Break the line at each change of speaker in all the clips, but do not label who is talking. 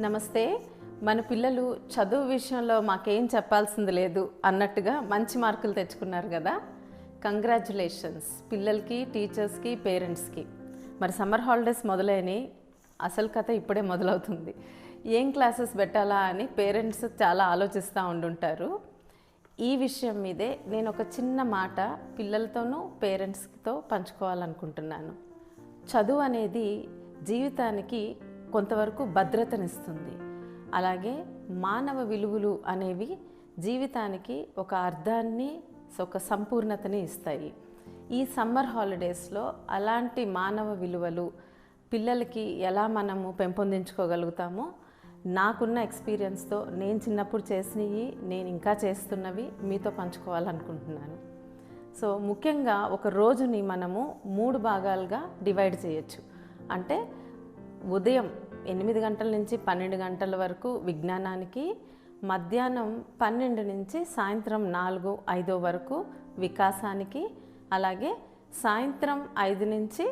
నమస్తే. మన పిల్లలు చదువు విషయంలో మాకేం చెప్పాల్సింది లేదు అన్నట్టుగా మంచి మార్కులు తెచ్చుకున్నారు కదా. కంగ్రాచ్యులేషన్స్ పిల్లలకి, టీచర్స్కి, పేరెంట్స్కి. మరి సమ్మర్ హాలిడేస్ మొదలైనవి, అసలు కథ ఇప్పుడే మొదలవుతుంది. ఏం క్లాసెస్ పెట్టాలా అని పేరెంట్స్ చాలా ఆలోచిస్తూ ఉండుంటారు. ఈ విషయం మీదే నేను ఒక చిన్న మాట పిల్లలతోనూ పేరెంట్స్తో పంచుకోవాలనుకుంటున్నాను. చదువు అనేది జీవితానికి కొంతవరకు భద్రతనిస్తుంది. అలాగే మానవ విలువలు అనేవి జీవితానికి ఒక అర్థాన్ని, ఒక సంపూర్ణతని ఇస్తాయి. ఈ సమ్మర్ హాలిడేస్లో అలాంటి మానవ విలువలు పిల్లలకి ఎలా మనము పెంపొందించుకోగలుగుతామో నాకున్న ఎక్స్పీరియన్స్తో నేను చిన్నప్పుడు చేసినవి, నేను ఇంకా చేస్తున్నవి మీతో పంచుకోవాలనుకుంటున్నాను. సో ముఖ్యంగా ఒక రోజుని మనము 3 భాగాలుగా డివైడ్ చేయొచ్చు. అంటే ఉదయం 8 గంటల నుంచి 12 గంటల వరకు విజ్ఞానానికి, మధ్యాహ్నం 12 నుంచి సాయంత్రం 4-5 వరకు వికాసానికి, అలాగే సాయంత్రం 5 నుంచి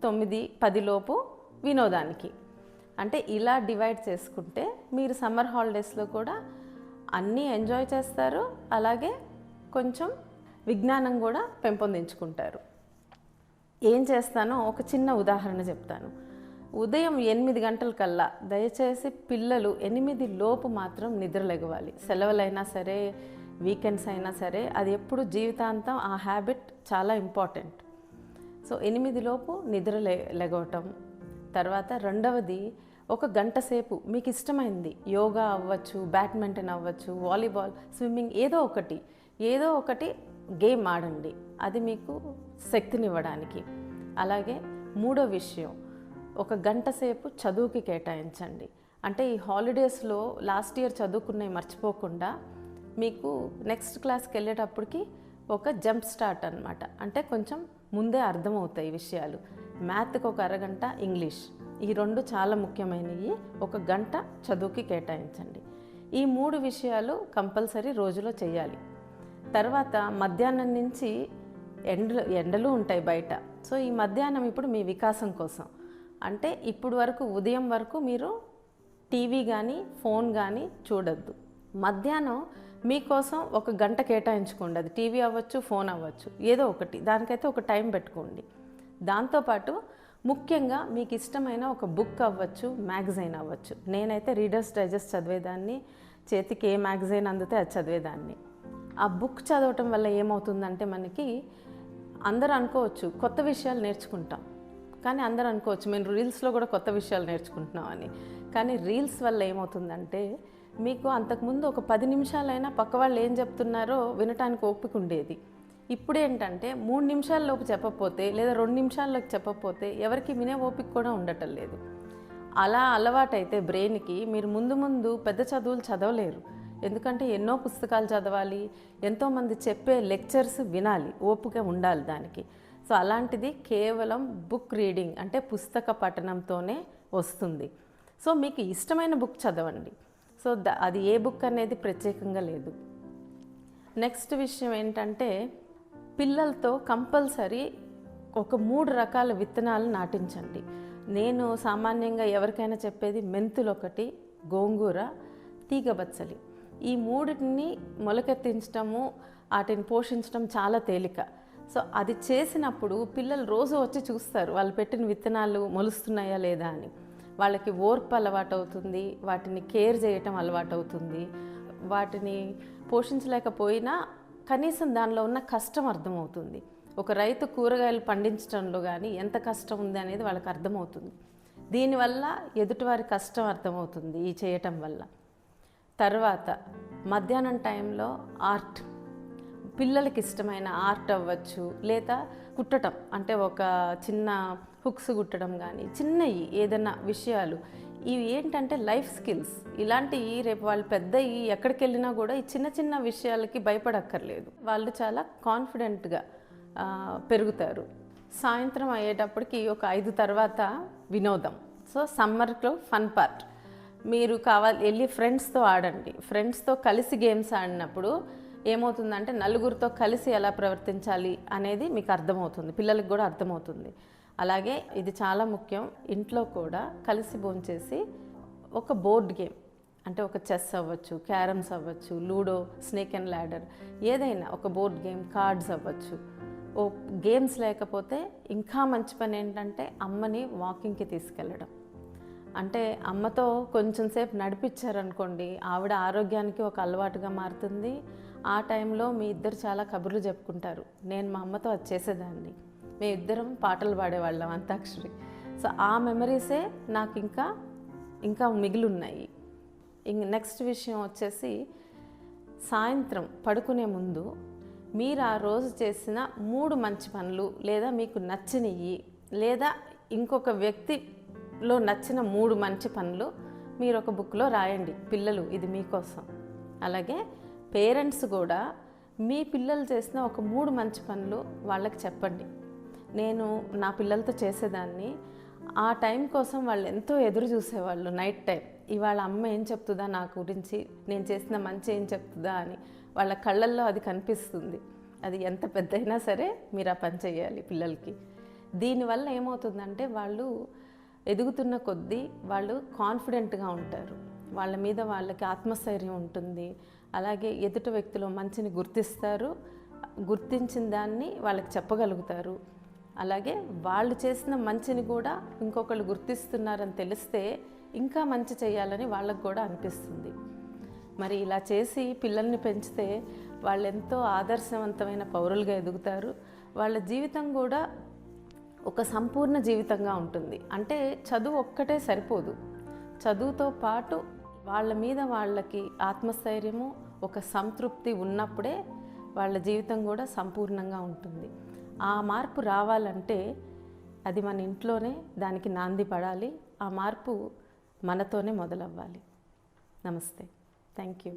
9-10 లోపు వినోదానికి. అంటే ఇలా డివైడ్ చేసుకుంటే మీరు సమ్మర్ హాలిడేస్లో కూడా అన్నీ ఎంజాయ్ చేస్తారు, అలాగే కొంచెం విజ్ఞానం కూడా పెంపొందించుకుంటారు. ఏం చేస్తానో ఒక చిన్న ఉదాహరణ చెప్తాను. ఉదయం 8 గంటలకల్లా దయచేసి పిల్లలు 8 లోపు మాత్రం నిద్రలేగవాలి. సెలవులైనా సరే, వీకెండ్స్ అయినా సరే, అది ఎప్పుడు జీవితాంతం ఆ హ్యాబిట్ చాలా ఇంపార్టెంట్. సో 8 లోపు నిద్ర లెగవటం. తర్వాత రెండవది, 1 గంట సేపు మీకు ఇష్టమైంది యోగా అవ్వచ్చు, బ్యాడ్మింటన్ అవ్వచ్చు, వాలీబాల్, స్విమ్మింగ్, ఏదో ఒకటి గేమ్ ఆడండి. అది మీకు శక్తినివ్వడానికి. అలాగే మూడో విషయం, 1 గంట సేపు చదువుకి కేటాయించండి. అంటే ఈ హాలిడేస్లో లాస్ట్ ఇయర్ చదువుకున్నవి మర్చిపోకుండా మీకు నెక్స్ట్ క్లాస్కి వెళ్ళేటప్పటికి ఒక జంప్ స్టార్ట్ అనమాట. అంటే కొంచెం ముందే అర్థమవుతాయి విషయాలు. మ్యాథ్కి 1 అరగంట, ఇంగ్లీష్, ఈ 2 చాలా ముఖ్యమైనవి. 1 గంట చదువుకి కేటాయించండి. ఈ 3 విషయాలు కంపల్సరీ రోజులో చేయాలి. తర్వాత మధ్యాహ్నం నుంచి ఎండలు ఉంటాయి బయట. సో ఈ మధ్యాహ్నం ఇప్పుడు మీ వికాసం కోసం. అంటే ఇప్పుడు వరకు, ఉదయం వరకు మీరు టీవీ కానీ ఫోన్ కానీ చూడొద్దు. మధ్యాహ్నం మీకోసం 1 గంట కేటాయించుకోండి. అది టీవీ అవ్వచ్చు, ఫోన్ అవ్వచ్చు, ఏదో ఒకటి. దానికైతే ఒక టైం పెట్టుకోండి. దాంతోపాటు ముఖ్యంగా మీకు ఇష్టమైన ఒక బుక్ అవ్వచ్చు, మ్యాగజైన్ అవ్వచ్చు. నేనైతే రీడర్స్ డైజెస్ట్ చదివేదాన్ని, చేతికి ఏ మ్యాగజైన్ అందితే అది చదివేదాన్ని. ఆ బుక్ చదవటం వల్ల ఏమవుతుందంటే, మనకి అందరూ అనుకోవచ్చు కొత్త విషయాలు నేర్చుకుంటాం, కానీ అందరూ అనుకోవచ్చు మేము రీల్స్లో కూడా కొత్త విషయాలు నేర్చుకుంటున్నామని. కానీ రీల్స్ వల్ల ఏమవుతుందంటే, మీకు అంతకుముందు ఒక 10 నిమిషాలైనా పక్క వాళ్ళు ఏం చెప్తున్నారో వినటానికి ఓపిక ఉండేది. ఇప్పుడు ఏంటంటే 3 నిమిషాల్లోపు చెప్పకపోతే, లేదా 2 నిమిషాల్లోకి చెప్పకపోతే ఎవరికి వినే ఓపిక కూడా ఉండటం లేదు. అలా అలవాటైతే బ్రెయిన్కి మీరు ముందు పెద్ద చదువులు చదవలేరు. ఎందుకంటే ఎన్నో పుస్తకాలు చదవాలి, ఎంతోమంది చెప్పే లెక్చర్స్ వినాలి, ఓపిక ఉండాలి దానికి. సో అలాంటిది కేవలం బుక్ రీడింగ్, అంటే పుస్తక పఠనంతోనే వస్తుంది. సో మీకు ఇష్టమైన బుక్ చదవండి. సో అది ఏ బుక్ అనేది ప్రత్యేకంగా లేదు. నెక్స్ట్ విషయం ఏంటంటే, పిల్లలతో కంపల్సరీ ఒక 3 రకాల విత్తనాలు నాటించండి. నేను సామాన్యంగా ఎవరికైనా చెప్పేది మెంతులు ఒకటి, గోంగూర, తీగబచ్చలి, ఈ 3టిని మొలకెత్తించడము, వాటిని పోషించడం చాలా తేలిక. సో అది చేసినప్పుడు పిల్లలు రోజు వచ్చి చూస్తారు వాళ్ళు పెట్టిన విత్తనాలు మొలుస్తున్నాయా లేదా అని. వాళ్ళకి ఓర్పు అలవాటు అవుతుంది, వాటిని కేర్ చేయటం అలవాటు అవుతుంది. వాటిని పోషించలేకపోయినా కనీసం దానిలో ఉన్న కష్టం అర్థమవుతుంది. ఒక రైతు కూరగాయలు పండించడంలో కానీ ఎంత కష్టం ఉంది అనేది వాళ్ళకి అర్థమవుతుంది. దీనివల్ల ఎదుటివారి కష్టం అర్థమవుతుంది ఈ చేయటం వల్ల. తర్వాత మధ్యాహ్నం టైంలో ఆర్ట్, పిల్లలకి ఇష్టమైన ఆర్ట్ అవ్వచ్చు, లేదా కుట్టడం, అంటే ఒక చిన్న హుక్స్ కుట్టడం కానీ, చిన్నవి ఏదైనా విషయాలు. ఇవి ఏంటంటే లైఫ్ స్కిల్స్. ఇలాంటివి రేపు వాళ్ళు పెద్దయి ఎక్కడికి వెళ్ళినా కూడా ఈ చిన్న విషయాలకి భయపడక్కర్లేదు. వాళ్ళు చాలా కాన్ఫిడెంట్గా పెరుగుతారు. సాయంత్రం అయ్యేటప్పటికి ఒక 5 తర్వాత వినోదం. సో సమ్మర్లో ఫన్ పార్ట్, మీరు వెళ్ళి ఫ్రెండ్స్తో ఆడండి. ఫ్రెండ్స్తో కలిసి గేమ్స్ ఆడినప్పుడు ఏమవుతుందంటే, నలుగురితో కలిసి ఎలా ప్రవర్తించాలి అనేది మీకు అర్థమవుతుంది, పిల్లలకు కూడా అర్థమవుతుంది. అలాగే ఇది చాలా ముఖ్యం, ఇంట్లో కూడా కలిసి భోంచేసి ఒక బోర్డ్ గేమ్, అంటే ఒక చెస్ అవ్వచ్చు, క్యారమ్స్ అవ్వచ్చు, లూడో, స్నేక్ అండ్ ల్యాడర్, ఏదైనా ఒక బోర్డ్ గేమ్, కార్డ్స్ అవ్వచ్చు. ఓ గేమ్స్ లేకపోతే ఇంకా మంచి పని ఏంటంటే అమ్మని వాకింగ్కి తీసుకెళ్ళడం. అంటే అమ్మతో కొంచెం సేపు నడిపించారనుకోండి, ఆవిడ ఆరోగ్యానికి ఒక అలవాటుగా మారుతుంది. ఆ టైంలో మీ ఇద్దరు చాలా కబుర్లు చెప్పుకుంటారు. నేను మా అమ్మతో అది చేసేదాన్ని, మేము ఇద్దరం పాటలు పాడేవాళ్ళం, అంతాక్షరి. సో ఆ మెమరీసే నాకు ఇంకా మిగిలి ఉన్నాయి. నెక్స్ట్ విషయం వచ్చేసి, సాయంత్రం పడుకునే ముందు మీరు ఆ రోజు చేసిన 3 మంచి పనులు, లేదా మీకు నచ్చినవి, లేదా ఇంకొక వ్యక్తిలో నచ్చిన 3 మంచి పనులు మీరు ఒక బుక్లో రాయండి. పిల్లలు, ఇది మీకోసం. అలాగే పేరెంట్స్ కూడా మీ పిల్లలు చేసిన ఒక 3 మంచి పనులు వాళ్ళకి చెప్పండి. నేను నా పిల్లలతో చేసేదాన్ని. ఆ టైం కోసం వాళ్ళు ఎంతో ఎదురు చూసేవాళ్ళు. నైట్ టైం ఇవాళ అమ్మ ఏం చెప్తుందా నా గురించి, నేను చేసిన మంచి ఏం చెప్తుందా అని వాళ్ళ కళ్ళల్లో అది కనిపిస్తుంది. అది ఎంత పెద్దయినా సరే మీరు ఆ పని చేయాలి పిల్లలకి. దీనివల్ల ఏమవుతుందంటే వాళ్ళు ఎదుగుతున్న కొద్దీ వాళ్ళు కాన్ఫిడెంట్గా ఉంటారు, వాళ్ళ మీద వాళ్ళకి ఆత్మస్థైర్యం ఉంటుంది. అలాగే ఎదుటి వ్యక్తిలో మంచిని గుర్తిస్తారు, గుర్తించిన దాన్ని వాళ్ళకి చెప్పగలుగుతారు. అలాగే వాళ్ళు చేసిన మంచిని కూడా ఇంకొకళ్ళు గుర్తిస్తున్నారని తెలిస్తే ఇంకా మంచి చేయాలని వాళ్ళకు కూడా అనిపిస్తుంది. మరి ఇలా చేసి పిల్లల్ని పెంచితే వాళ్ళు ఎంతో ఆదర్శవంతమైన పౌరులుగా ఎదుగుతారు. వాళ్ళ జీవితం కూడా ఒక సంపూర్ణ జీవితంగా ఉంటుంది. అంటే చదువు ఒక్కటే సరిపోదు, చదువుతో పాటు వాళ్ళ మీద వాళ్ళకి ఆత్మస్థైర్యము, ఒక సంతృప్తి ఉన్నప్పుడే వాళ్ళ జీవితం కూడా సంపూర్ణంగా ఉంటుంది. ఆ మార్పు రావాలంటే అది మన ఇంట్లోనే దానికి నాంది పడాలి. ఆ మార్పు మనతోనే మొదలవ్వాలి. నమస్తే. Thank you.